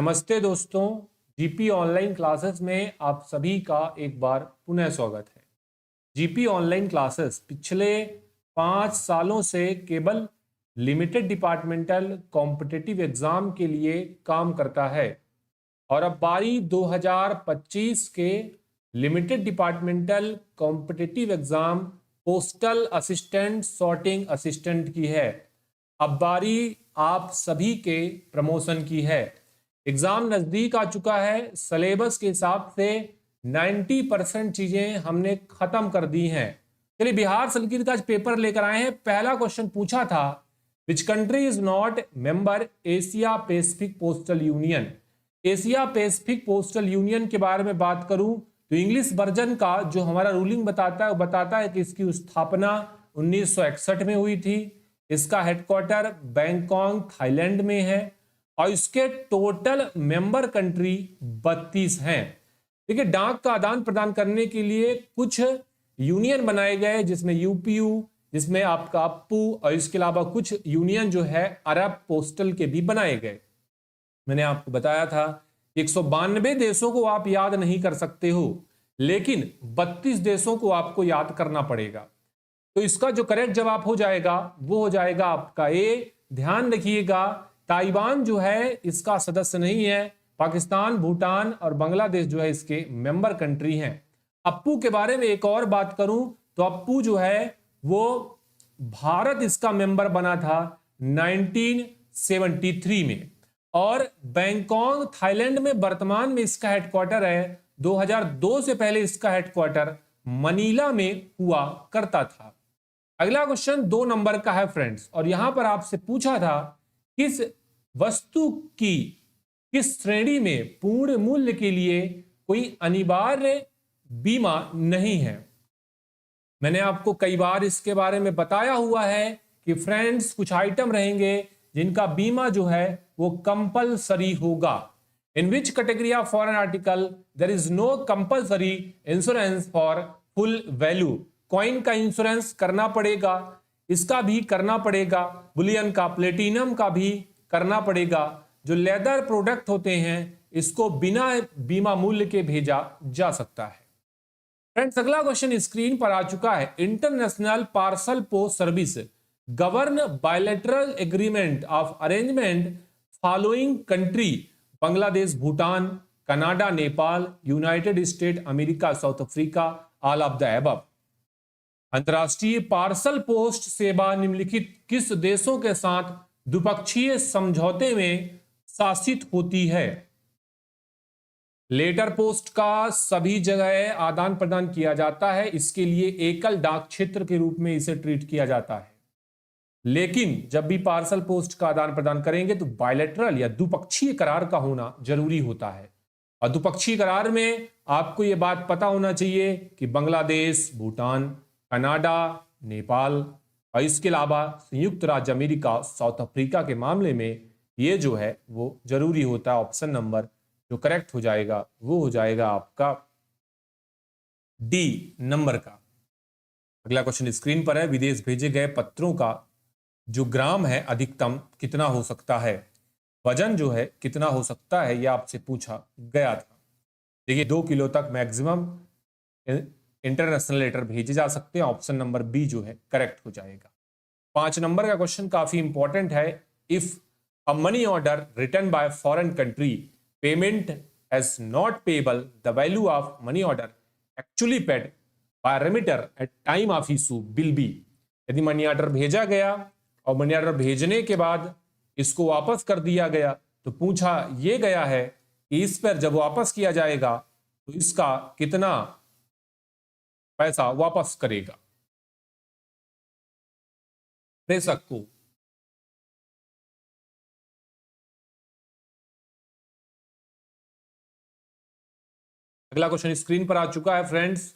नमस्ते दोस्तों, GP online classes में आप सभी का एक बार पुनः स्वागत है। जीपी ऑनलाइन क्लासेस पिछले 5 सालों से केवल लिमिटेड डिपार्टमेंटल कॉम्पिटिटिव एग्जाम के लिए काम करता है और अब बारी 2025 के limited departmental competitive exam postal assistant sorting assistant की है। अब बारी आप सभी के प्रमोशन की है। एग्जाम नजदीक आ चुका है। सिलेबस के हिसाब से 90% चीजें हमने खत्म कर दी हैं। चलिए, बिहार सर्किट का पेपर लेकर आए हैं। पहला क्वेश्चन पूछा था, which country is not member Asia Pacific Postal union. Asia Pacific Postal Union के बारे में बात करूं तो इंग्लिश वर्जन का जो हमारा रूलिंग बताता है वो बताता है कि इसकी स्थापना 1961 में हुई थी। इसका हेडक्वार्टर बैंकॉक थाईलैंड में है और इसके टोटल मेंबर कंट्री 32 हैं। देखिए, डाक का आदान प्रदान करने के लिए कुछ यूनियन बनाए गए, जिसमें यूपीयू, जिसमें आपका अप्पू, और इसके अलावा कुछ यूनियन जो है अरब पोस्टल के भी बनाए गए। मैंने आपको बताया था 192 देशों को आप याद नहीं कर सकते हो, लेकिन 32 देशों को आपको याद करना पड़ेगा। तो इसका जो करेक्ट जवाब हो जाएगा वो हो जाएगा आपका ए। ध्यान रखिएगा, ताइवान जो है इसका सदस्य नहीं है। पाकिस्तान, भूटान और बांग्लादेश जो है इसके मेंबर कंट्री हैं। अप्पू के बारे में एक और बात करूं तो अप्पू जो है वो भारत इसका मेंबर बना था 1973 में, और बैंकॉक थाईलैंड में वर्तमान में इसका हेडक्वार्टर है। 2002 से पहले इसका हेडक्वार्टर मनीला में हुआ करता था। अगला क्वेश्चन 2 नंबर का है फ्रेंड्स, और यहां पर आपसे पूछा था किस वस्तु की किस श्रेणी में पूर्ण मूल्य के लिए कोई अनिवार्य बीमा नहीं है। मैंने आपको कई बार इसके बारे में बताया हुआ है कि फ्रेंड्स कुछ आइटम रहेंगे जिनका बीमा जो है वो कंपलसरी होगा। In which category of foreign article there is no compulsory insurance for full value. Coin का इंश्योरेंस करना पड़ेगा, इसका भी करना पड़ेगा, बुलियन का, प्लेटिनम का भी करना पड़ेगा। जो लेदर प्रोडक्ट होते हैं इसको बिना बीमा मूल्य के भेजा जा सकता है। फ्रेंड्स, अगला क्वेश्चन स्क्रीन पर आ चुका है। International parcel post service govern bilateral agreement of arrangement following country Bangladesh, Bhutan, Canada, Nepal, United state America, south Africa, all of the above. अंतरराष्ट्रीय पार्सल पोस्ट सेवा निम्नलिखित किस देशों के साथ द्विपक्षीय समझौते में शासित होती है। लेटर पोस्ट का सभी जगह आदान प्रदान किया जाता है, इसके लिए एकल डाक क्षेत्र के रूप में इसे ट्रीट किया जाता है। लेकिन जब भी पार्सल पोस्ट का आदान प्रदान करेंगे तो बायलैटरल या द्विपक्षीय करार का होना जरूरी होता है। और द्विपक्षीय करार में आपको यह बात पता होना चाहिए कि बांग्लादेश, भूटान, कनाडा, नेपाल और इसके अलावा संयुक्त राज्य अमेरिका, साउथ अफ्रीका के मामले में ये जो है वो जरूरी होता है। ऑप्शन नंबर जो करेक्ट हो जाएगा वो हो जाएगा आपका डी नंबर का। अगला क्वेश्चन स्क्रीन पर है। विदेश भेजे गए पत्रों का जो ग्राम है अधिकतम कितना हो सकता है। वजन जो है कितना हो सकता है यह आपसे पूछा गया था। देखिए, 2 किलो तक मैक्सिमम इंटरनेशनल लेटर भेजे जा सकते हैं। ऑप्शन नंबर बी जो है करेक्ट हो जाएगा। 5 नंबर का क्वेश्चन काफी इंपॉर्टेंट है। If a money order written by foreign country payment as not payable the value of money order actually paid by remitter at time of issue will be. यदि money order भेजा गया और money order भेजने के बाद इसको वापस कर दिया गया तो पूछा यह गया है कि इस पर जब वापस किया जाएगा तो इसका कितना पैसा वापस करेगा प्रेषक को। अगला क्वेश्चन स्क्रीन पर आ चुका है फ्रेंड्स।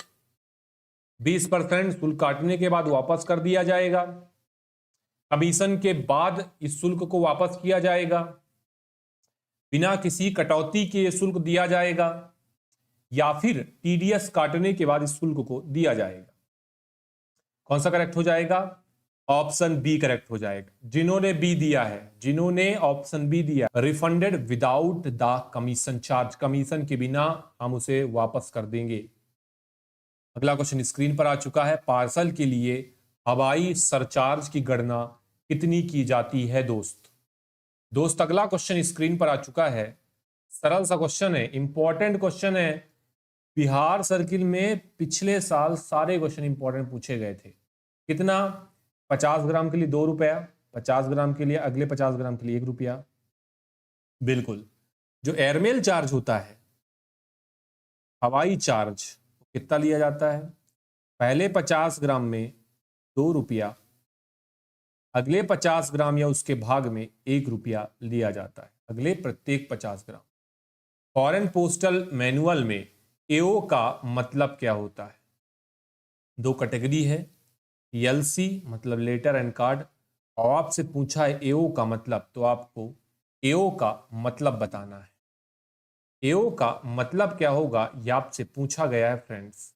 20% शुल्क काटने के बाद वापस कर दिया जाएगा। कमीशन के बाद इस शुल्क को वापस किया जाएगा। बिना किसी कटौती के शुल्क दिया जाएगा, या फिर टीडीएस काटने के बाद इस शुल्क को दिया जाएगा। कौन सा करेक्ट हो जाएगा। ऑप्शन बी करेक्ट हो जाएगा। जिन्होंने बी दिया है, जिन्होंने ऑप्शन बी दिया, refunded without the commission charge, commission के बिना हम उसे वापस कर देंगे। अगला क्वेश्चन स्क्रीन पर आ चुका है। पार्सल के लिए हवाई सरचार्ज की गणना कितनी की जाती है दोस्त? दोस्त अगला क्वेश्चन स्क्रीन पर आ चुका है। सरल सा क्वेश्चन है, इंपॉर्टेंट क्वेश्चन है। बिहार सर्किल में पिछले साल सारे क्वेश्चन इंपॉर्टेंट पूछे गए थे। कितना? 50 ग्राम के लिए 2 रुपया, 50 ग्राम के लिए, अगले 50 ग्राम के लिए 1 रुपया। बिल्कुल। जो एयरमेल चार्ज होता है, हवाई चार्ज, कितना लिया जाता है? पहले 50 ग्राम में 2 रुपया, अगले 50 ग्राम या उसके भाग में 1 रुपया लिया जाता है, अगले प्रत्येक 50 ग्राम। फॉरेन पोस्टल मैनुअल में एओ का मतलब क्या होता है? 2 कैटेगरी है, एलसी मतलब लेटर एंड कार्ड, और आपसे पूछा है एओ का मतलब, तो आपको एओ का मतलब बताना है। एओ का मतलब क्या होगा, यह आपसे पूछा गया है फ्रेंड्स।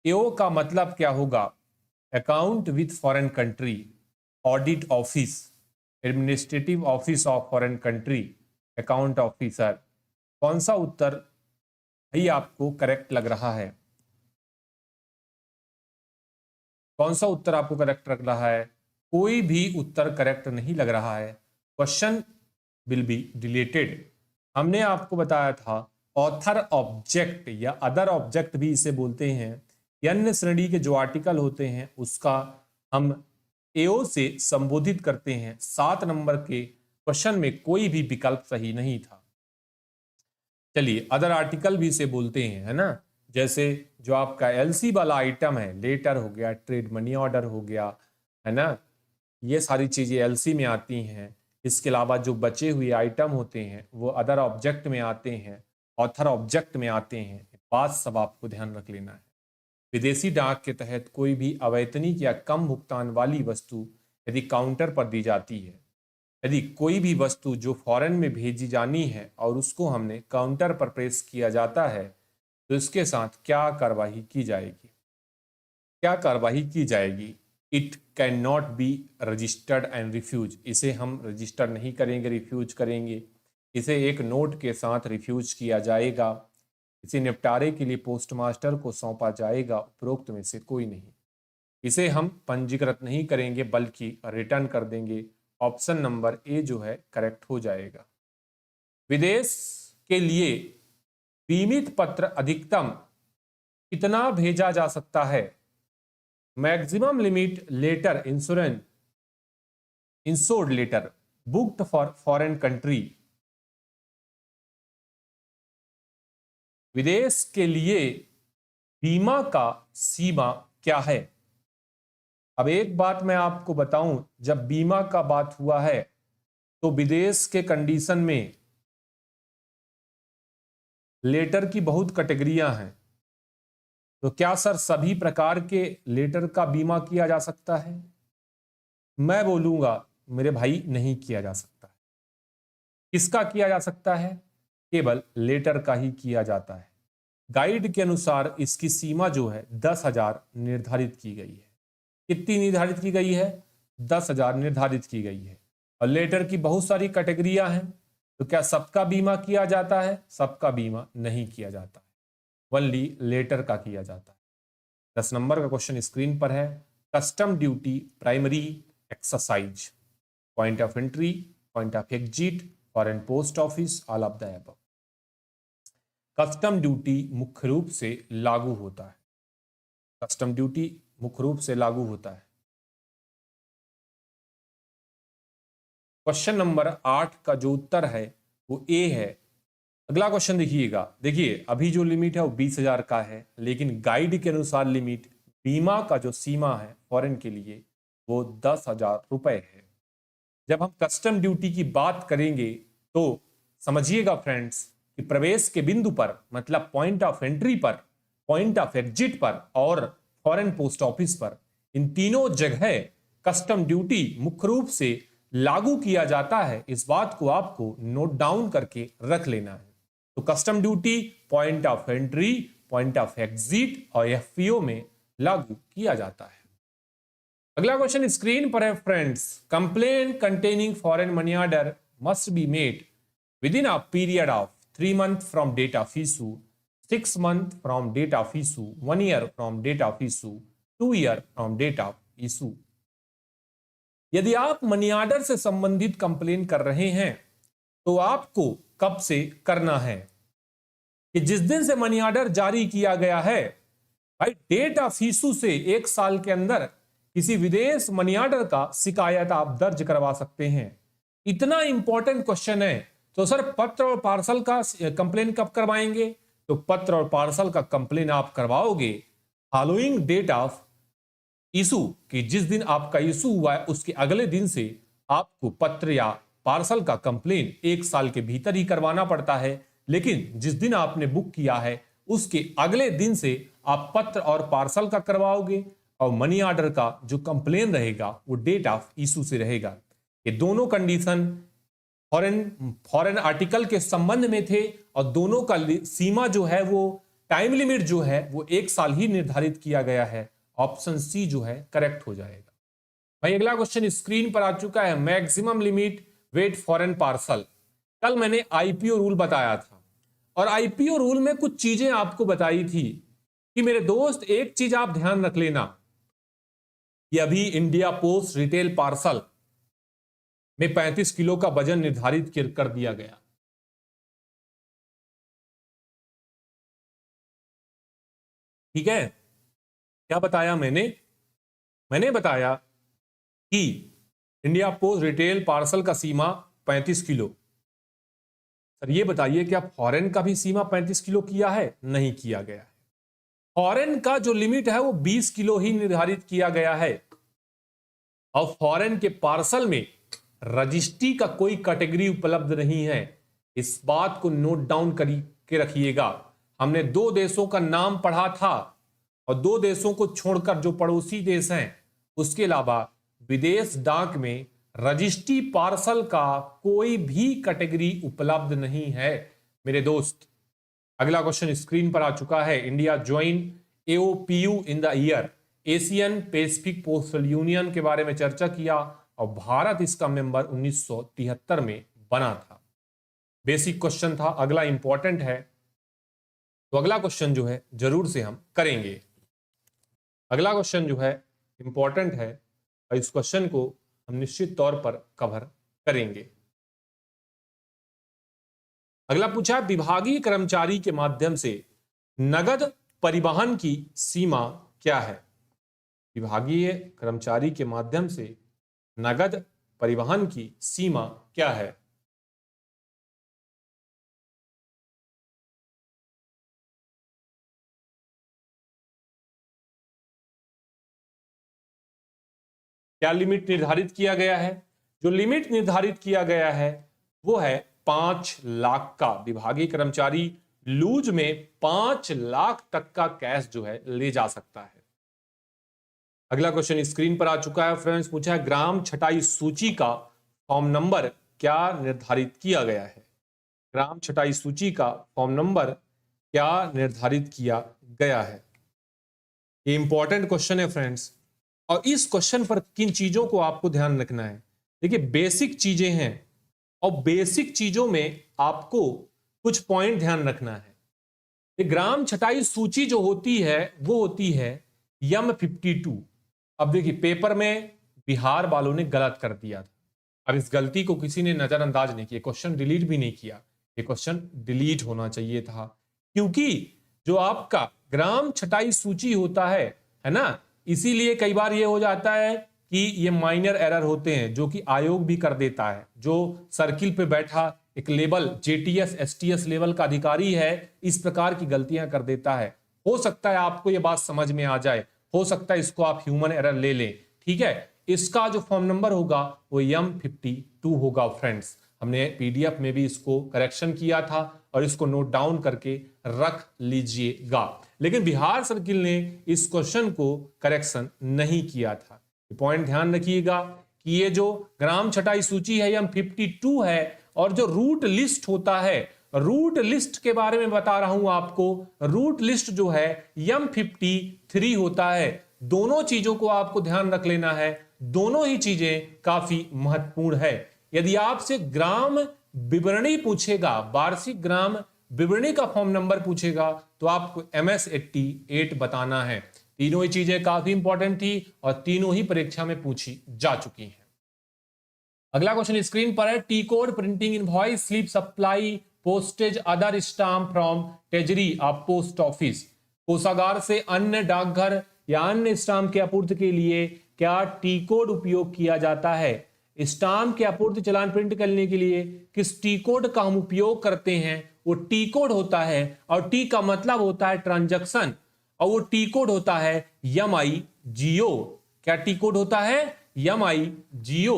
एओ का मतलब क्या होगा? Account with foreign country, audit office, administrative office of foreign country, account officer. कौन सा उत्तर ही आपको करेक्ट लग रहा है? कौन सा उत्तर आपको करेक्ट लग रहा है? कोई भी उत्तर करेक्ट नहीं लग रहा है। Question will be deleted. हमने आपको बताया था ऑथर ऑब्जेक्ट या अदर ऑब्जेक्ट भी इसे बोलते हैं। अन्य श्रेणी के जो आर्टिकल होते हैं उसका हम एओ से संबोधित करते हैं। 7 नंबर के क्वेश्चन में कोई भी विकल्प सही नहीं था। चलिए, अदर आर्टिकल भी इसे बोलते हैं, है ना। जैसे जो आपका एलसी वाला आइटम है, लेटर हो गया, ट्रेड मनी ऑर्डर हो गया, है ना, ये सारी चीजें एलसी में आती हैं। इसके अलावा जो बचे हुए आइटम होते हैं वो अदर ऑब्जेक्ट में आते हैं, ऑथर ऑब्जेक्ट में आते हैं। बात सब आपको ध्यान रख लेना है। विदेशी डाक के तहत कोई भी अवैतनिक या कम भुगतान वाली वस्तु यदि काउंटर पर दी जाती है, यदि कोई भी वस्तु जो फॉरेन में भेजी जानी है और उसको हमने काउंटर पर प्रेस किया जाता है, तो इसके साथ क्या कार्रवाई की जाएगी? क्या कार्रवाई की जाएगी? It can not be registered and refuse. इसे हम रजिस्टर नहीं करेंगे, रिफ्यूज करेंगे। इसे एक नोट के साथ रिफ्यूज किया जाएगा। इसे निपटारे के लिए पोस्टमास्टर को सौंपा जाएगा। उपरोक्त में से कोई नहीं। इसे हम पंजीकृत नहीं करेंगे बल्कि रिटर्न कर देंगे। ऑप्शन नंबर ए जो है करेक्ट हो जाएगा। विदेश के लिए बीमित पत्र अधिकतम कितना भेजा जा सकता है? Maximum limit letter insurance insured letter booked for foreign country. विदेश के लिए बीमा का सीमा क्या है? अब एक बात मैं आपको बताऊं, जब बीमा का बात हुआ है तो विदेश के कंडीशन में लेटर की बहुत कैटेगरियां हैं। तो क्या सर सभी प्रकार के लेटर का बीमा किया जा सकता है? मैं बोलूंगा मेरे भाई, नहीं किया जा सकता है। किसका किया जा सकता है? केवल लेटर का ही किया जाता है। गाइड के अनुसार इसकी सीमा जो है 10,000 निर्धारित की गई है। कितनी निर्धारित की गई है? 10,000 निर्धारित की गई है। और लेटर की बहुत सारी कैटेगरियां हैं, तो क्या सबका बीमा किया जाता है? सबका बीमा नहीं किया जाता है, ओनली लेटर का किया जाता है। 10 नंबर का क्वेश्चन स्क्रीन पर है। Custom duty primary exercise, point of entry, point of exit, foreign post office, all of the above. Custom duty मुख्य रूप से लागू होता है। कस्टम ड्यूटी मुख्य रूप से लागू होता है। क्वेश्चन नंबर 8 का जो उत्तर है वो ए है। अगला क्वेश्चन देखिएगा। देखिए, अभी जो लिमिट है वो 20,000 का है, लेकिन गाइड के अनुसार लिमिट, बीमा का जो सीमा है फॉरेन के लिए, वो 10,000 रुपए है। जब हम कस्टम ड्यूटी की बात करेंगे तो समझिएगा फ्रेंड्स कि प्रवेश के बिंदु पर, मतलब पॉइंट ऑफ एंट्री पर, पॉइंट ऑफ एग्जिट पर और फॉरेन पोस्ट ऑफिस पर, इन तीनों जगह कस्टम ड्यूटी मुख्य रूप से लागू किया जाता है। इस बात को आपको नोट डाउन करके रख लेना है। तो custom duty point of entry, point of exit और एफपीओ में लागू किया जाता है। अगला क्वेश्चन स्क्रीन पर है friends. Complain containing foreign money order must be made within a period of 3 months from date of issue, 6 months from date of issue, 1 year from date of issue, 2 year from date of issue. यदि आप money order से संबंधित complain कर रहे हैं तो आपको कब से करना है कि जिस दिन से मनी ऑर्डर जारी किया गया है, भाई डेट ऑफ इशू से 1 साल के अंदर किसी विदेश मनी ऑर्डर का शिकायत आप दर्ज करवा सकते हैं। इतना इंपॉर्टेंट क्वेश्चन है। तो सर पत्र और पार्सल का कंप्लेन कब करवाएंगे? तो पत्र और पार्सल का कंप्लेन आप करवाओगे फॉलोइंग डेट ऑफ इशू, कि जिस दिन आपका इशू हुआ है उसके अगले दिन से आपको पत्र या पार्सल का कंप्लेन 1 साल के भीतर ही करवाना पड़ता है। लेकिन जिस दिन आपने बुक किया है उसके अगले दिन से आप पत्र और पार्सल का करवाओगे और मनी ऑर्डर का जो कंप्लेन रहेगा वो डेट ऑफ इशू से रहेगा। ये दोनों कंडीशन फॉरेन आर्टिकल के संबंध में थे और दोनों का सीमा जो है वो टाइम लिमिट जो है वो 1 साल ही निर्धारित किया गया है। ऑप्शन सी जो है करेक्ट हो जाएगा। भाई अगला क्वेश्चन स्क्रीन पर आ चुका है। Maximum limit weight foreign parcel. कल मैंने आईपीओ रूल बताया था और आईपीओ रूल में कुछ चीजें आपको बताई थी कि मेरे दोस्त एक चीज आप ध्यान रख लेना कि अभी इंडिया पोस्ट रिटेल पार्सल में 35 किलो का वजन निर्धारित कर दिया गया। ठीक है, क्या बताया मैंने बताया कि इंडिया पोस्ट रिटेल पार्सल का सीमा 35 किलो। सर ये बताइए क्या फॉरेन का भी सीमा 35 किलो किया है? नहीं किया गया है। फॉरेन का जो लिमिट है वो 20 किलो ही निर्धारित किया गया है और फॉरेन के पार्सल में रजिस्ट्री का कोई कैटेगरी उपलब्ध नहीं है। इस बात को नोट डाउन करके रखिएगा। हमने 2 देशों का नाम पढ़ा था और 2 देशों को छोड़कर जो पड़ोसी देश हैं उसके अलावा विदेश डाक में रजिस्ट्री पार्सल का कोई भी कैटेगरी उपलब्ध नहीं है मेरे दोस्त। अगला क्वेश्चन स्क्रीन पर आ चुका है। India join AOPU in the year, Asian Pacific Postal Union के बारे में चर्चा किया और भारत इसका मेंबर 1973 में बना था। बेसिक क्वेश्चन था, अगला इंपॉर्टेंट है तो अगला क्वेश्चन जो है जरूर से हम करेंगे। अगला क्वेश्चन जो है इंपॉर्टेंट है और इस क्वेश्चन को हम निश्चित तौर पर कवर करेंगे। अगला पूछा, विभागीय कर्मचारी के माध्यम से नगद परिवहन की सीमा क्या है? विभागीय कर्मचारी के माध्यम से नगद परिवहन की सीमा क्या है? क्या लिमिट निर्धारित किया गया है? जो लिमिट निर्धारित किया गया है वो है 5 लाख का। विभागीय कर्मचारी लूज में 5 लाख तक का कैश जो है ले जा सकता है। अगला क्वेश्चन स्क्रीन पर आ चुका है फ्रेंड्स। पूछा है, ग्राम छटाई सूची का फॉर्म नंबर क्या निर्धारित किया गया है? ग्राम छटाई सूची का फॉर्म नंबर क्या निर्धारित किया गया है? ये इंपॉर्टेंट क्वेश्चन है फ्रेंड्स और इस क्वेश्चन पर किन चीजों को आपको ध्यान रखना है? देखिए बेसिक चीजें हैं और बेसिक चीजों में आपको कुछ पॉइंट ध्यान रखना है। ये ग्राम छटाई सूची जो होती है वो होती है M52। अब देखिए पेपर में बिहार वालों ने गलत कर दिया था। अब इस गलती को किसी ने नजरअंदाज नहीं किया, क्वेश्चन डिलीट भी नहीं किया। ये क्वेश्चन डिलीट होना चाहिए था क्योंकि जो आपका ग्राम छटाई सूची होता है ना, इसीलिए कई बार ये हो जाता है कि ये माइनर एरर होते हैं जो कि आयोग भी कर देता है। जो सर्किल पे बैठा एक लेवल JTS STS लेवल का अधिकारी है इस प्रकार की गलतियां कर देता है। हो सकता है आपको ये बात समझ में आ जाए, हो सकता है इसको आप ह्यूमन एरर ले लें। ठीक है, इसका जो फॉर्म नंबर होगा वो M52 होगा फ्रेंड्स। हमने PDF में भी इसको करेक्शन किया था और इसको नोट डाउन करके रख लीजिएगा। लेकिन बिहार सर्किल ने इस क्वेश्चन को करेक्शन नहीं किया था। पॉइंट ध्यान रखिएगा कि ये जो ग्राम छटाई सूची है M52 है और जो रूट लिस्ट होता है, रूट लिस्ट के बारे में बता रहा हूं आपको। रूट लिस्ट जो है M53 होता है। दोनों चीजों को आपको ध्यान रख लेना है, दोनों ही चीजें काफी महत्वपूर्ण है। यदि आपसे ग्राम विवरणी पूछेगा, वार्षिक ग्राम विवरणी का फॉर्म नंबर पूछेगा, तो आपको MS 88 बताना है। तीनों ही चीजें काफी इंपॉर्टेंट थी और तीनों ही परीक्षा में पूछी जा चुकी हैं। अगला क्वेश्चन स्क्रीन पर है, T code printing invoice slip supply postage other stamp from treasury of post office. कोषागार से अन्य डाकघर या अन्य स्टाम्प की आपूर्ति के लिए क्या टी कोड उपयोग किया जाता है? स्टाम्प की आपूर्ति चालान प्रिंट करने के लिए किस टी कोड का हम उपयोग करते हैं? वो टी कोड होता है, और टी का मतलब होता है ट्रांजैक्शन, और वो टी कोड होता है MIGO। क्या टी कोड होता है? MIGO।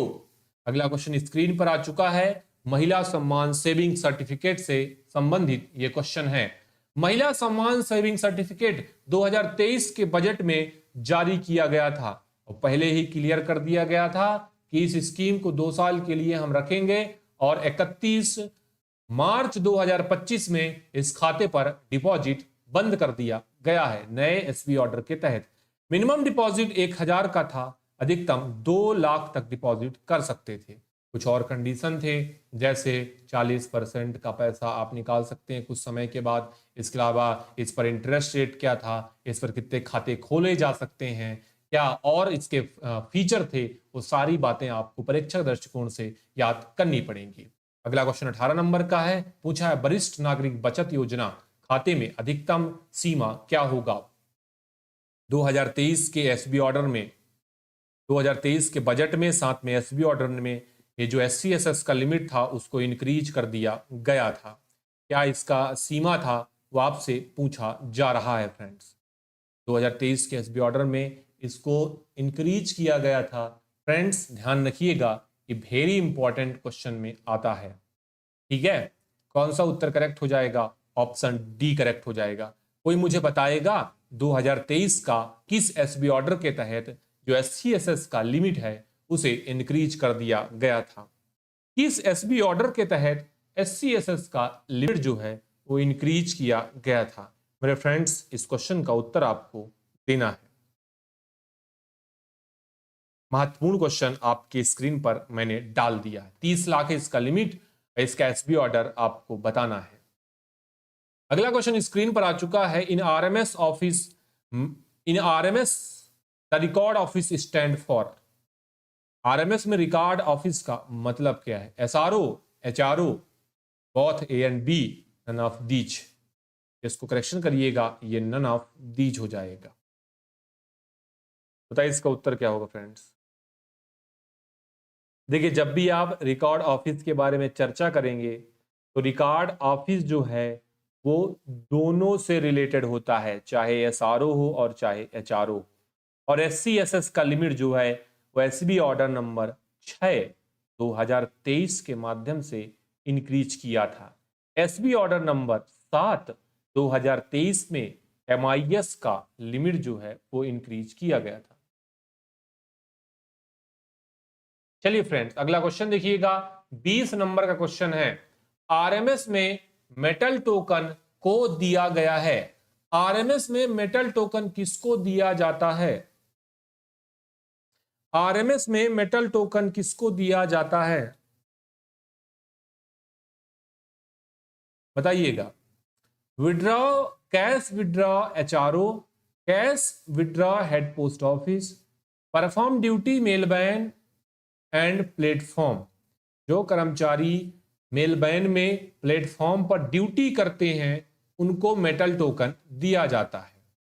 अगला क्वेश्चन स्क्रीन पर आ चुका है, महिला सम्मान सेविंग सर्टिफिकेट से संबंधित ये क्वेश्चन है। महिला सम्मान सेविंग सर्टिफिकेट 2023 के बजट में जारी किया गया था और पहले ही क्लियर कर दिया गया था कि इस स्कीम को 2 साल के लिए हम रखेंगे और 31 मार्च 2025 में इस खाते पर डिपॉजिट बंद कर दिया गया है। नए SB ऑर्डर के तहत मिनिमम डिपॉजिट 1000 का था, अधिकतम 2 लाख तक डिपॉजिट कर सकते थे। कुछ और कंडीशन थे, जैसे 40% का पैसा आप निकाल सकते हैं कुछ समय के बाद। इसके अलावा इस पर इंटरेस्ट रेट क्या था, इस पर कितने खाते खोले जा सकते हैं, क्या और इसके फीचर थे, वो सारी बातें आपको परीक्षा दृष्टिकोण से याद करनी पड़ेंगी। अगला क्वेश्चन 18 नंबर का है, पूछा है वरिष्ठ नागरिक बचत योजना खाते में अधिकतम सीमा क्या होगा? 2023 के SB ऑर्डर में, 2023 के बजट में, साथ में SB ऑर्डर में ये जो SC SS का लिमिट था उसको इंक्रीज कर दिया गया था। क्या इसका सीमा था, वो आपसे पूछा जा रहा है फ्रेंड्स। 2023 के SB ऑर्डर में इसको इंक्रीज किया गया था। फ्रेंड्स ध्यान रखिएगा, ये वेरी इंपॉर्टेंट क्वेश्चन में आता है। ठीक है, कौन सा उत्तर करेक्ट हो जाएगा? ऑप्शन डी करेक्ट हो जाएगा। कोई मुझे बताएगा 2023 का किस SB ऑर्डर के तहत जो SC SS का लिमिट है उसे इंक्रीज कर दिया गया था? किस SB ऑर्डर के तहत SC SS का लिमिट जो है वो इंक्रीज किया गया था? मेरे फ्रेंड्स, इस क्वेश्चन का उत्तर आपको देना है। महत्वपूर्ण क्वेश्चन आपके स्क्रीन पर मैंने डाल दिया है। 30 लाख है इसका लिमिट, इसका SB ऑर्डर आपको बताना है। अगला क्वेश्चन स्क्रीन पर आ चुका है, in RMS the record office stand for. RMS में रिकॉर्ड ऑफिस का मतलब क्या है? SRO, HRO, both A and B, none of these. इसको करेक्शन करिएगा, ये नन ऑफ दीज हो जाएगा। बताइए इसका उत्तर क्या होगा फ्रेंड्स? देखिए, जब भी आप रिकॉर्ड ऑफिस के बारे में चर्चा करेंगे तो रिकॉर्ड ऑफिस जो है वो दोनों से रिलेटेड होता है, चाहे SRO हो और चाहे HRO। और SC SS का लिमिट जो है वो SB ऑर्डर नंबर 6 2023 के माध्यम से इंक्रीज किया था। SB ऑर्डर नंबर 7 2023 में MIS का लिमिट जो है वो इंक्रीज किया गया था। चलिए फ्रेंड्स, अगला क्वेश्चन देखिएगा, 20 नंबर का क्वेश्चन है। RMS में मेटल टोकन को दिया गया है। RMS में मेटल टोकन किसको दिया जाता है? RMS में मेटल टोकन किसको दिया जाता है? बताइएगा। Withdraw, cash withdraw HRO, cash withdraw head post office, perform duty mail van and platform. जो कर्मचारी मेलबैन में प्लेटफॉर्म पर ड्यूटी करते हैं उनको मेटल टोकन दिया जाता है,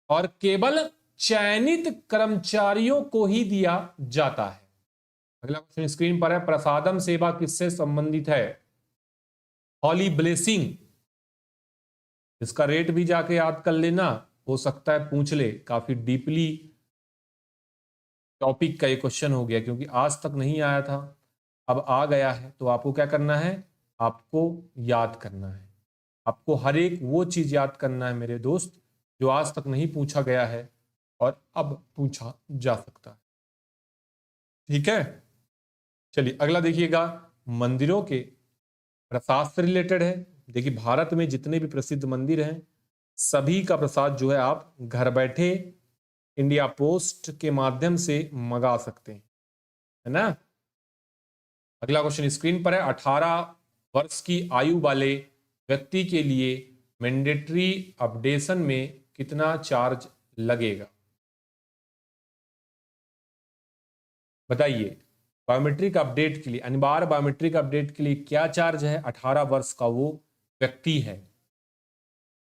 और केवल चयनित कर्मचारियों को ही दिया जाता है। अगला क्वेश्चन स्क्रीन पर है, प्रसादम सेवा किससे संबंधित है? हॉली ब्लेसिंग। इसका रेट भी जाके याद कर लेना, हो सकता है पूछ ले। काफी डीपली टॉपिक का ये क्वेश्चन हो गया, क्योंकि आज तक नहीं आया था, अब आ गया है। तो आपको क्या करना है? आपको याद करना है। आपको हर एक वो चीज याद करना है मेरे दोस्त जो आज तक नहीं पूछा गया है और अब पूछा जा सकता है। ठीक है, चलिए अगला देखिएगा, मंदिरों के प्रसाद से रिलेटेड है। देखिए, भारत में जितने भी प्रसिद्ध मंदिर हैं सभी का प्रसाद जो है आप घर बैठे इंडिया पोस्ट के माध्यम से मंगा सकते हैं, है ना। अगला क्वेश्चन स्क्रीन पर है। 18 वर्ष की आयु वाले व्यक्ति के लिए मैंडेटरी अपडेशन में कितना चार्ज लगेगा? बताइए, बायोमेट्रिक अपडेट के लिए, अनिवार्य बायोमेट्रिक अपडेट के लिए क्या चार्ज है? 18 वर्ष का वो व्यक्ति है,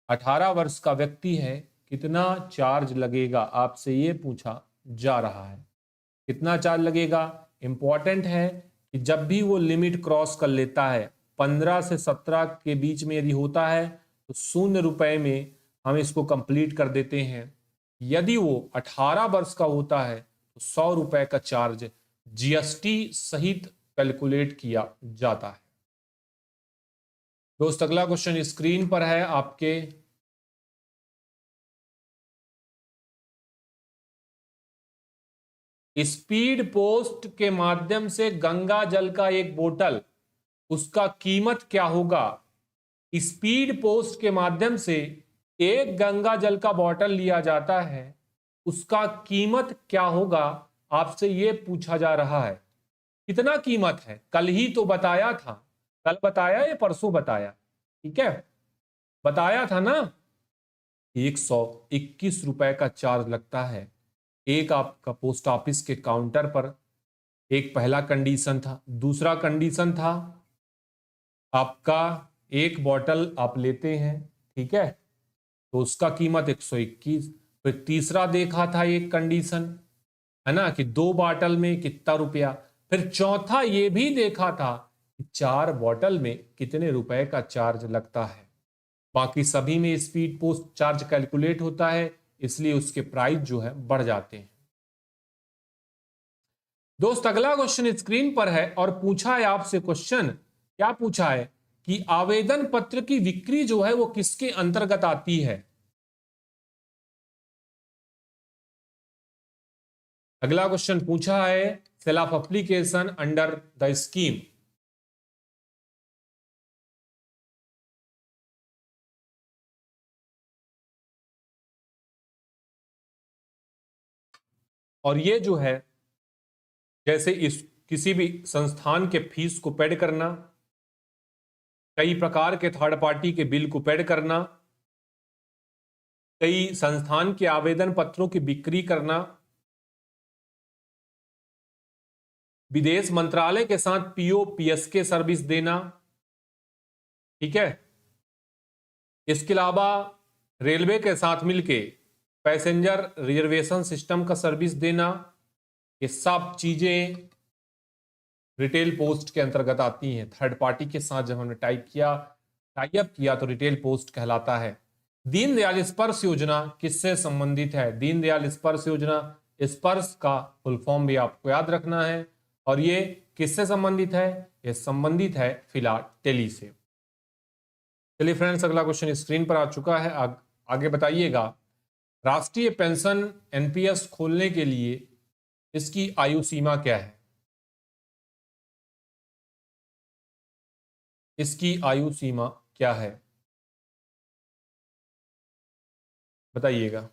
18 वर्ष का व्यक्ति है, कितना चार्ज लगेगा आपसे ये पूछा जा रहा है। कितना चार्ज लगेगा? इंपॉर्टेंट है कि जब भी वो लिमिट क्रॉस कर लेता है 15 से 17 के बीच में यदि होता है तो 0 रुपए में हम इसको कंप्लीट कर देते हैं। यदि वो 18 वर्ष का होता है तो 100 रुपए का चार्ज जीएसटी सहित कैलकुलेट किया जाता है। दोस्त अगला क्वेश्चन स्क्रीन पर है आपके। स्पीड पोस्ट के माध्यम से गंगा जल का एक बोतल, उसका कीमत क्या होगा? स्पीड पोस्ट के माध्यम से एक गंगा जल का बोतल लिया जाता है, उसका कीमत क्या होगा आपसे यह पूछा जा रहा है। कितना कीमत है? कल ही तो बताया था, कल बताया या परसों बताया? ठीक है, बताया था ना। 121 रुपए का चार्ज लगता है एक आपका पोस्ट ऑफिस के काउंटर पर। एक पहला कंडीशन था। दूसरा कंडीशन था आपका एक बॉटल आप लेते हैं, ठीक है, तो उसका कीमत 121। फिर तीसरा देखा था एक कंडीशन, है ना, कि 2 बॉटल में कितना रुपया। फिर चौथा ये भी देखा था कि 4 बॉटल में कितने रुपए का चार्ज लगता है। बाकी सभी में स्पीड पोस्ट चार्ज कैलकुलेट होता है, इसलिए उसके प्राइस जो है बढ़ जाते हैं। दोस्त अगला क्वेश्चन स्क्रीन पर है और पूछा है आपसे क्वेश्चन, क्या पूछा है कि आवेदन पत्र की बिक्री जो है वो किसके अंतर्गत आती है? अगला क्वेश्चन पूछा है sale of application under the scheme. और ये जो है जैसे इस किसी भी संस्थान के फीस को पेड करना, कई प्रकार के थर्ड पार्टी के बिल को पेड करना, कई संस्थान के आवेदन पत्रों की बिक्री करना, विदेश मंत्रालय के साथ पीओ पीएसके सर्विस देना, ठीक है, इसके अलावा रेलवे के साथ मिलके पैसेंजर रिजर्वेशन सिस्टम का सर्विस देना, ये सब चीजें रिटेल पोस्ट के अंतर्गत आती हैं। थर्ड पार्टी के साथ जब हमने टाई अप किया तो रिटेल पोस्ट कहलाता है। दीनदयाल स्पर्श योजना किससे संबंधित है? दीनदयाल स्पर्श योजना, स्पर्श का फुल फॉर्म भी आपको याद रखना है। और ये किससे संबंधित है? ये संबंधित है फिलाटेली से। चलिए फ्रेंड्स, अगला क्वेश्चन स्क्रीन पर आ चुका है। आगे बताइएगा, राष्ट्रीय पेंशन एनपीएस खोलने के लिए इसकी आयु सीमा क्या है? इसकी आयु सीमा क्या है बताइएगा।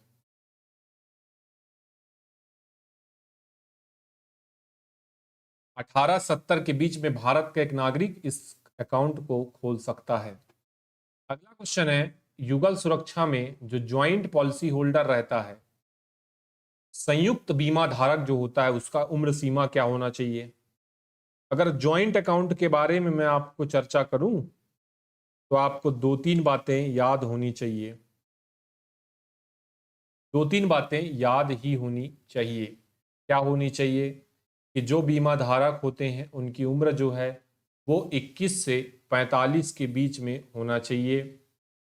1870 के बीच में भारत का एक नागरिक इस अकाउंट को खोल सकता है। अगला क्वेश्चन है, युगल सुरक्षा में जो ज्वाइंट पॉलिसी होल्डर रहता है, संयुक्त बीमा धारक जो होता है, उसका उम्र सीमा क्या होना चाहिए? अगर ज्वाइंट अकाउंट के बारे में मैं आपको चर्चा करूं तो आपको 2-3 बातें याद होनी चाहिए। 2-3 बातें याद ही होनी चाहिए। क्या होनी चाहिए? कि जो बीमा धारक होते हैं उनकी उम्र जो है वो 21 से 45 के बीच में होना चाहिए।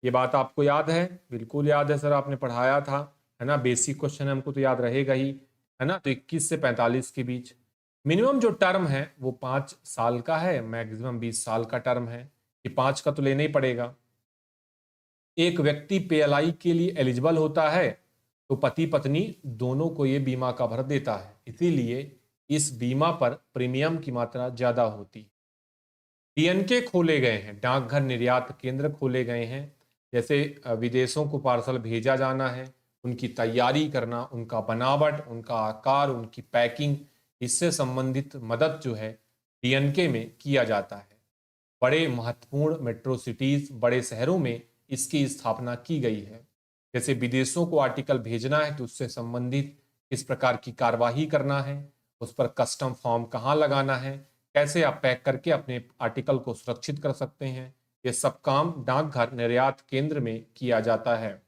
ये बात आपको याद है? बिल्कुल याद है सर, आपने पढ़ाया था, है ना। बेसिक क्वेश्चन हमको तो याद रहेगा ही, है ना। तो 21 से 45 के बीच। मिनिमम जो टर्म है वो 5 साल का है, मैक्सिमम 20 साल का टर्म है। ये 5 का तो लेना ही पड़ेगा। एक व्यक्ति पीएलआई के लिए एलिजिबल होता है तो पति पत्नी दोनों को ये बीमा कवर देता है, इसीलिए इस बीमा पर प्रीमियम की मात्रा ज्यादा होती है। डीएनके खोले गए हैं, डाकघर निर्यात केंद्र खोले गए हैं। जैसे विदेशों को पार्सल भेजा जाना है उनकी तैयारी करना, उनका बनावट, उनका आकार, उनकी पैकिंग, इससे संबंधित मदद जो है डीएनके में किया जाता है। बड़े महत्वपूर्ण मेट्रो सिटीज, बड़े शहरों में इसकी स्थापना की गई है। जैसे विदेशों को आर्टिकल भेजना है तो उससे संबंधित किस प्रकार की कार्यवाही करना है, उस पर कस्टम फॉर्म कहाँ लगाना है, कैसे आप पैक करके अपने आर्टिकल को सुरक्षित कर सकते हैं, ये सब काम डाकघर निर्यात केंद्र में किया जाता है।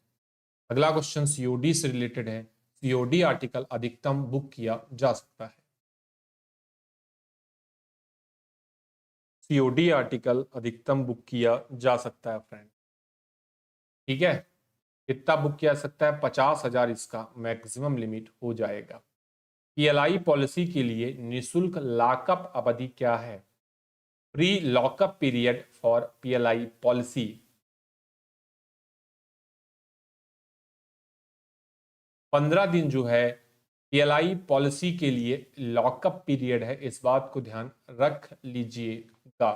अगला क्वेश्चन सीओडी से रिलेटेड है। सीओडी आर्टिकल अधिकतम बुक किया जा सकता है। सीओडी आर्टिकल अधिकतम बुक किया जा सकता है फ्रेंड। ठीक है, कितना बुक किया जा सकता है? 50,000 इसका मैक्सिमम लिमिट हो जाएगा। पीएलआई पॉलिसी के लिए निशुल्क लॉकअप अवधि क्या है? Pre lockup period for PLI policy. पंद्रह दिन जो है पीएलआई पॉलिसी के लिए लॉकअप पीरियड है, इस बात को ध्यान रख लीजिएगा।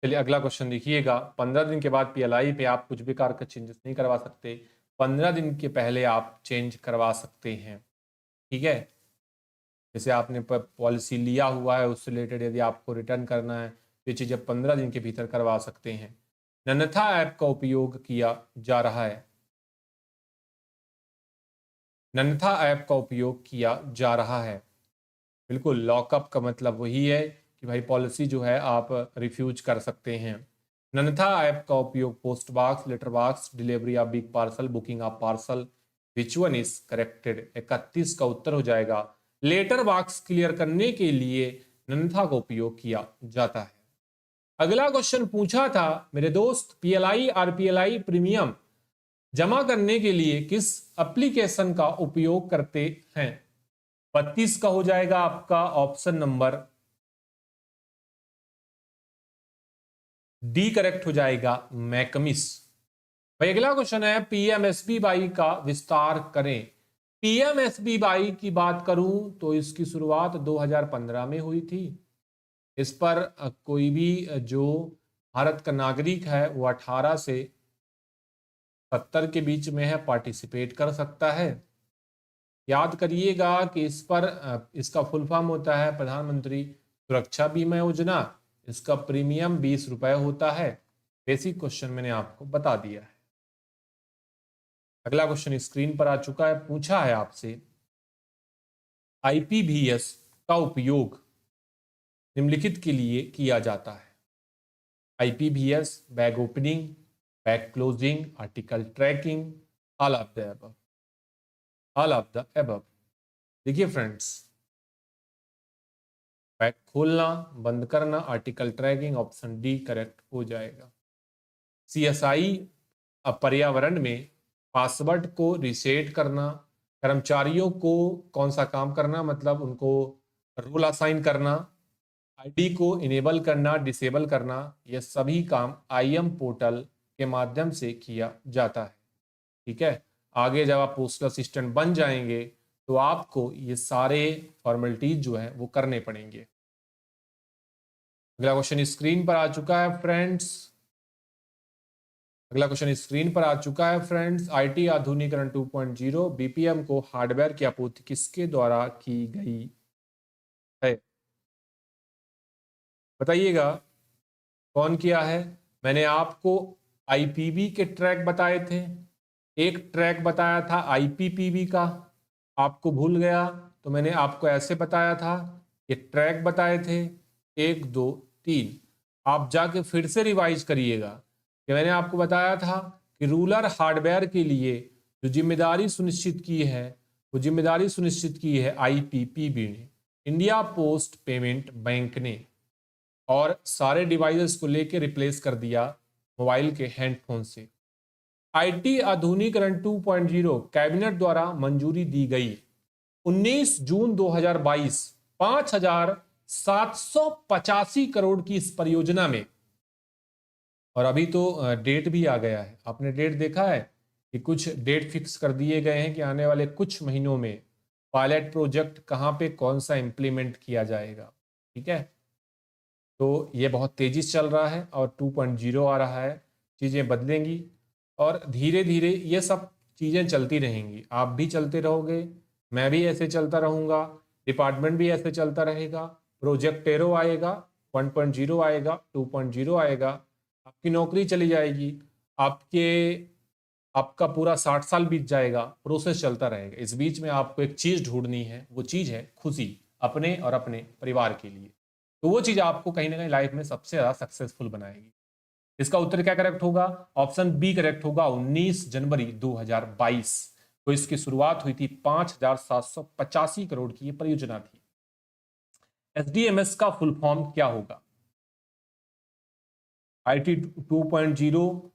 चलिए अगला क्वेश्चन देखिएगा। 15 दिन के बाद पीएलआई पे आप कुछ भी कार का चेंजेस नहीं करवा सकते, 15 दिन के पहले आप चेंज करवा सकते हैं। ठीक है, जैसे आपने पॉलिसी लिया हुआ है उससे रिलेटेड यदि आपको रिटर्न करना है तो ये चीज़ 15 दिन के भीतर करवा सकते हैं। नन्था ऐप का उपयोग किया जा रहा है। नन्था ऐप का उपयोग किया जा रहा है। बिल्कुल, लॉकअप का मतलब वही है कि भाई पॉलिसी जो है आप रिफ्यूज कर सकते हैं। नन्था ऐप का उपयोग post box, letter box, delivery of big parcel, booking of parcel, which one is corrected? 31 का उत्तर हो जाएगा। लेटर बॉक्स क्लियर करने के लिए नन्था का उपयोग किया जाता है। अगला क्वेश्चन पूछा था मेरे दोस्त, पीएलआई और पीएलआई प्रीमियम जमा करने के लिए किस एप्लीकेशन का उपयोग करते हैं? 32 का हो जाएगा आपका ऑप्शन नंबर डी करेक्ट हो जाएगा, मैकमिस। भाई अगला क्वेश्चन है, पीएमएसबीवाई का विस्तार करें। पीएमएसबीवाई की बात करूं तो इसकी शुरुआत 2015 में हुई थी। इस पर कोई भी जो भारत का नागरिक है वो 18 से 70 के बीच में है, पार्टिसिपेट कर सकता है। याद करिएगा कि इस पर इसका फुल फॉर्म होता है प्रधानमंत्री सुरक्षा बीमा योजना। इसका प्रीमियम 20 रुपए होता है। बेसिक क्वेश्चन मैंने आपको बता दिया है। अगला क्वेश्चन स्क्रीन पर आ चुका है। पूछा है आपसे, आईपीवीएस का उपयोग निम्नलिखित के लिए किया जाता है। IPVS, bag opening, bag closing, article tracking, all of the above. All of the above. देखिए फ्रेंड्स, बैग खोलना, बंद करना, article tracking, option D correct हो जाएगा। सीएसआई पर्यावरण में पासवर्ड को रिसेट करना, कर्मचारियों को कौन सा काम करना, मतलब उनको रोल असाइन करना, आईडी को इनेबल करना, डिसेबल करना, ये सभी काम आईएम पोर्टल के माध्यम से किया जाता है। ठीक है, आगे जब आप पोस्टल असिस्टेंट बन जाएंगे तो आपको ये सारे फॉर्मेलिटीज जो है वो करने पड़ेंगे। अगला क्वेश्चन स्क्रीन पर आ चुका है फ्रेंड्स। अगला क्वेश्चन स्क्रीन पर आ चुका है फ्रेंड्स। आईटी आधुनिकीकरण 2.0 बीपीएम को हार्डवेयर की आपूर्ति किसके द्वारा की गई है? बताइएगा कौन किया है? मैंने आपको आईपीवी के ट्रैक बताए थे, एक ट्रैक बताया था आईपीपीवी का, आपको भूल गया तो मैंने आपको ऐसे बताया था, ये ट्रैक बताए थे 1 2 3। आप जाके फिर से रिवाइज करिएगा कि मैंने आपको बताया था कि रूरल हार्डवेयर के लिए जो जिम्मेदारी सुनिश्चित की है वो जिम्मेदारी सुनिश्चित की है आईपीपीबी ने, इंडिया पोस्ट पेमेंट बैंक ने, और सारे डिवाइसेस को लेके रिप्लेस कर दिया मोबाइल के हैंडफोन से। आईटी आधुनिकीकरण 2.0 कैबिनेट द्वारा मंजूरी दी गई 19 जून 2022 5,785 करोड़ की इस परियोजना में। और अभी तो डेट भी आ गया है, आपने डेट देखा है कि कुछ डेट फिक्स कर दिए गए हैं कि आने वाले कुछ महीनों में पायलट प्रोजेक्ट कहाँ पे कौन सा इम्प्लीमेंट किया जाएगा। ठीक है, तो ये बहुत तेजी से चल रहा है और 2.0 आ रहा है, चीज़ें बदलेंगी और धीरे धीरे ये सब चीज़ें चलती रहेंगी, आप भी चलते रहोगे, मैं भी ऐसे चलता रहूँगा, डिपार्टमेंट भी ऐसे चलता रहेगा, प्रोजेक्ट टेरो आएगा, 1.0 आएगा, 2.0 आएगा, आपकी नौकरी चली जाएगी, आपका पूरा 60 साल बीत जाएगा, प्रोसेस चलता रहेगा। इस बीच में आपको एक चीज़ ढूंढनी है, वो चीज़ है खुशी, अपने और अपने परिवार के लिए। तो वो चीज़ आपको कहीं ना कहीं लाइफ में सबसे ज़्यादा सक्सेसफुल बनाएगी। इसका उत्तर क्या करेक्ट होगा? ऑप्शन बी करेक्ट होगा। 19 जनवरी 2022 को इसकी शुरुआत हुई थी। 5,785 करोड़ की ये परियोजना थी। एसडीएमएस का फुल फॉर्म क्या होगा? आईटी 2.0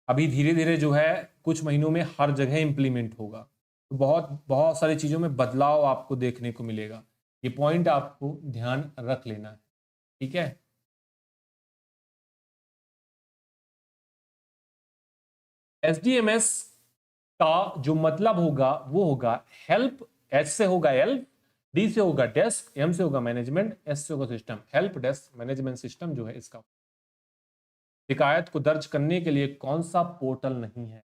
अभी धीरे धीरे जो है कुछ महीनों में हर जगह इंप्लीमेंट होगा, तो बहुत बहुत सारी चीजों में बदलाव आपको देखने को मिलेगा। ये पॉइंट आपको ध्यान रख लेना है, ठीक है। एसडीएमएस का जो मतलब होगा वो होगा हेल्प, एच से होगा हेल्प, डी से होगा डेस्क, एम से होगा मैनेजमेंट, एस से होगा system. Help desk management system जो है इसका। शिकायत को दर्ज करने के लिए कौन सा पोर्टल नहीं है?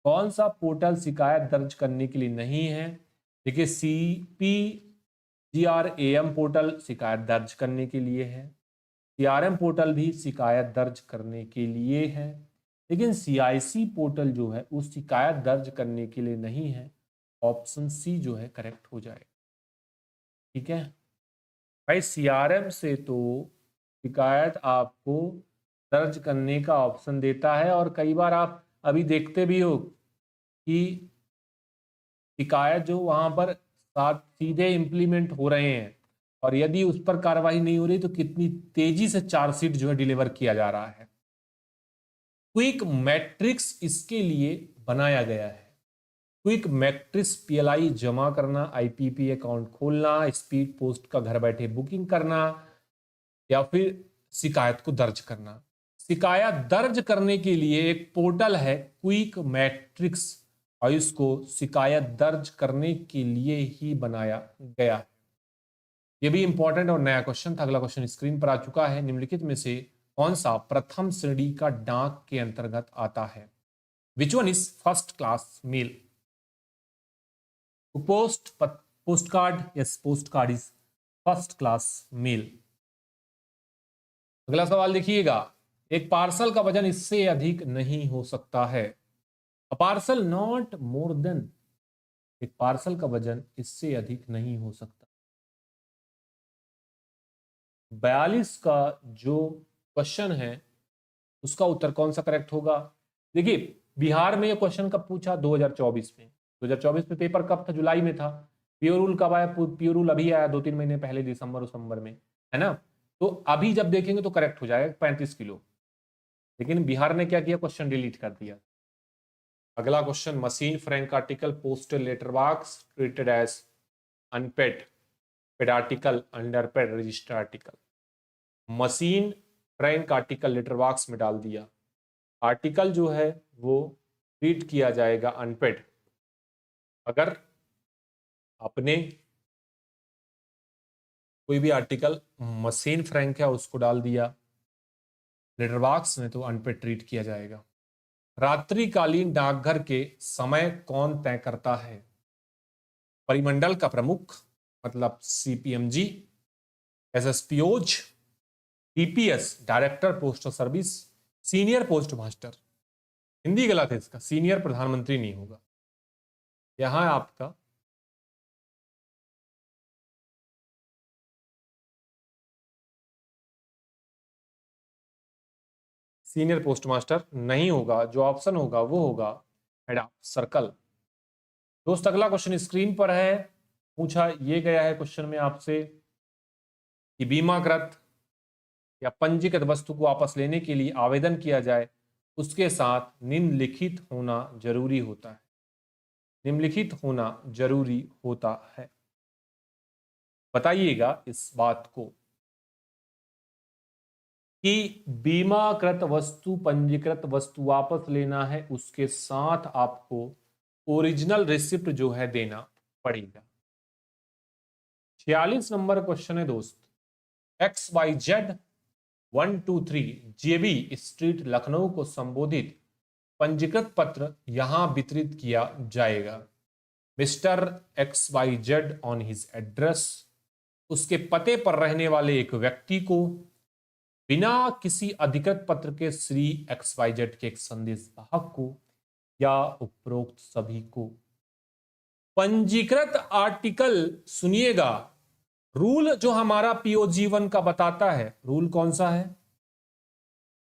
कौन सा पोर्टल शिकायत दर्ज करने के लिए नहीं है? देखिए, CPGRAM पोर्टल शिकायत दर्ज करने के लिए है, CRM पोर्टल भी शिकायत दर्ज करने के लिए है, लेकिन CIC पोर्टल जो है उस शिकायत दर्ज करने के लिए नहीं है। ऑप्शन सी जो है करेक्ट हो जाएगा, ठीक है भाई। CRM से तो शिकायत आपको दर्ज करने का ऑप्शन देता है, और कई बार आप अभी देखते भी हो कि शिकायत जो वहां पर साथ सीधे इंप्लीमेंट हो रहे हैं, और यदि उस पर कार्रवाई नहीं हो रही तो कितनी तेजी से चार्जशीट जो है डिलीवर किया जा रहा है। क्विक मैट्रिक्स इसके लिए बनाया गया है। क्विक मैट्रिक्स PLI जमा करना, IPP अकाउंट खोलना, स्पीड पोस्ट का घर बैठे बुकिंग करना, या फिर शिकायत को दर्ज करना। शिकायत दर्ज करने के लिए एक पोर्टल है क्विक मैट्रिक्स, और इसको शिकायत दर्ज करने के लिए ही बनाया गया है। यह भी इंपॉर्टेंट और नया क्वेश्चन था। अगला क्वेश्चन स्क्रीन पर आ चुका है। निम्नलिखित में से कौन सा प्रथम श्रेणी का डाक के अंतर्गत आता है? Which one is first class mail? Post card, yes, post card is first class mail. अगला सवाल देखिएगा। एक पार्सल का वजन इससे अधिक नहीं हो सकता है। अ पार्सल नॉट मोर देन, एक पार्सल का वजन इससे अधिक नहीं हो सकता। 42 का जो क्वेश्चन है उसका उत्तर कौन सा करेक्ट होगा? देखिए, बिहार में ये क्वेश्चन कब पूछा? 2024 में। 2024 में पेपर कब था? जुलाई में था। प्योर रूल कब आया? प्योर रूल अभी आया 2-3 महीने पहले, दिसंबर में, है ना। तो अभी जब देखेंगे तो करेक्ट हो जाएगा 35 किलो। लेकिन बिहार ने क्या किया? क्वेश्चन डिलीट कर दिया। अगला question, machine frank article postal letter box treated as unpaid, paid article, underpaid, register article. Machine frank article letter box में डाल दिया। आर्टिकल जो है वो ट्रीट किया जाएगा अनपेड। अगर आपने कोई भी आर्टिकल मशीन फ्रैंक है उसको डाल दिया लेटर बॉक्स में, तो अनपेड ट्रीट किया जाएगा। रात्रिकालीन डाकघर के समय कौन तय करता है? परिमंडल का प्रमुख, मतलब CPMG, SSPOज, DPS director postal service, senior post master. Hindi गलत है इसका, सीनियर प्रधानमंत्री नहीं होगा। यहां आपका सीनियर पोस्ट मास्टर नहीं होगा। जो ऑप्शन होगा वो होगा हेड ऑफ सर्कल। दोस्त, अगला क्वेश्चन स्क्रीन पर है। पूछा ये गया है क्वेश्चन में आपसे कि बीमाकृत या पंजीकृत वस्तु को वापस लेने के लिए आवेदन किया जाए, उसके साथ निम्नलिखित होना जरूरी होता है। निम्नलिखित होना जरूरी होता है, बताइएगा इस बात को, कि बीमाकृत वस्तु, पंजीकृत वस्तु वापस लेना है, उसके साथ आपको ओरिजिनल रिसिप्ट जो है देना पड़ेगा। 46 नंबर क्वेश्चन है दोस्त। XYZ 123 JB स्ट्रीट लखनऊ को संबोधित पंजीकृत पत्र यहां वितरित किया जाएगा। Mister XYZ on his address, उसके पते पर रहने वाले एक व्यक्ति को बिना किसी अधिकृत पत्र के श्री XYZ के एक संदेश वाहक को या उपरोक्त सभी को। पंजीकृत आर्टिकल सुनिएगा, रूल जो हमारा POG1 का बताता है, रूल कौन सा है?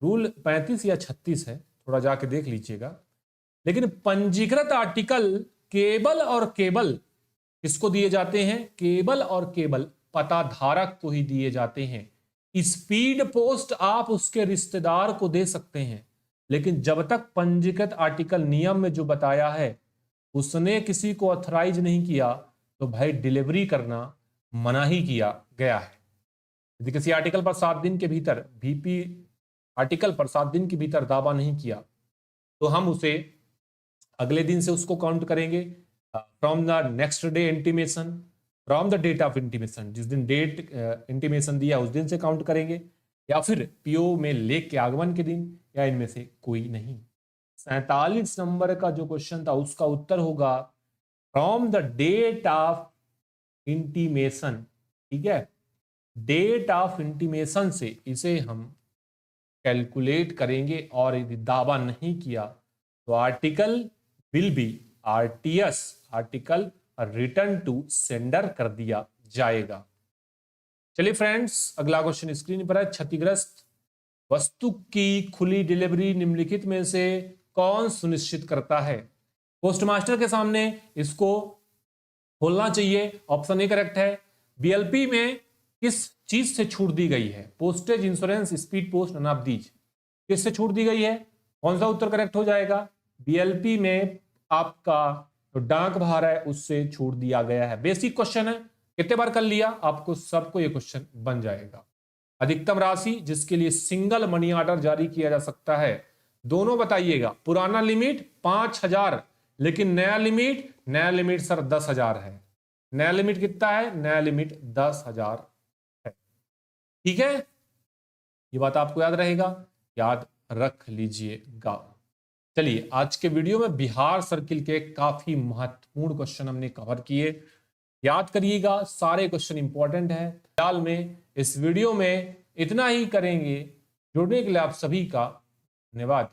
रूल 35 या 36 है, थोड़ा जाके देख लीजिएगा। लेकिन पंजीकृत आर्टिकल केवल और केवल किसको दिए जाते हैं? केवल और केवल पताधारक को ही दिए जाते हैं। स्पीड पोस्ट आप उसके रिश्तेदार को दे सकते हैं, लेकिन जब तक पंजीकृत आर्टिकल नियम में जो बताया है उसने किसी को ऑथराइज नहीं किया तो भाई डिलीवरी करना मना ही किया गया है। यदि किसी आर्टिकल पर 7 दिन के भीतर VP आर्टिकल पर 7 दिन के भीतर दावा नहीं किया तो हम उसे अगले दिन से उसको काउंट करेंगे from the next day intimation, from the date of intimation, जिस दिन डेट इंटीमेशन दिया उस दिन से काउंट करेंगे, या फिर PO में लेख के आगमन के दिन, या इनमें से कोई नहीं। 47 नंबर का जो क्वेश्चन था उसका उत्तर होगा from the date of intimation. ठीक है, डेट ऑफ इंटीमेशन से इसे हम कैलकुलेट करेंगे, और यदि दावा नहीं किया तो article will be RTS, article return to sender कर दिया जाएगा। चलिए फ्रेंड्स, अगला क्वेश्चन स्क्रीन पर है। क्षतिग्रस्त वस्तु की खुली डिलीवरी निम्नलिखित में से कौन सुनिश्चित करता है? पोस्टमास्टर के सामने इसको खोलना चाहिए। ऑप्शन ए करेक्ट है। BLP में किस चीज से छूट दी गई है? पोस्टेज, इंश्योरेंस, स्पीड पोस्ट, अनाब्दीज, किससे छूट दी गई है? कौन सा उत्तर करेक्ट हो जाएगा? BLP में आपका तो डाक भार है उससे छूट दिया गया है। बेसिक क्वेश्चन है, कितने बार कर लिया आपको सबको ये क्वेश्चन बन जाएगा। अधिकतम राशि जिसके लिए सिंगल मनी ऑर्डर जारी किया जा सकता है, दोनों बताइएगा। पुराना लिमिट 5000, लेकिन नया लिमिट सर 10,000 है। नया लिमिट कितना है? नया लिमिट 10,000 है। ठीक है, ये बात आपको याद रहेगा, याद रख लीजिएगा। चलिए, आज के वीडियो में बिहार सर्किल के काफी महत्वपूर्ण क्वेश्चन हमने कवर किए। याद करिएगा, सारे क्वेश्चन इंपॉर्टेंट है। फिलहाल में इस वीडियो में इतना ही करेंगे। जुड़ने के लिए आप सभी का धन्यवाद।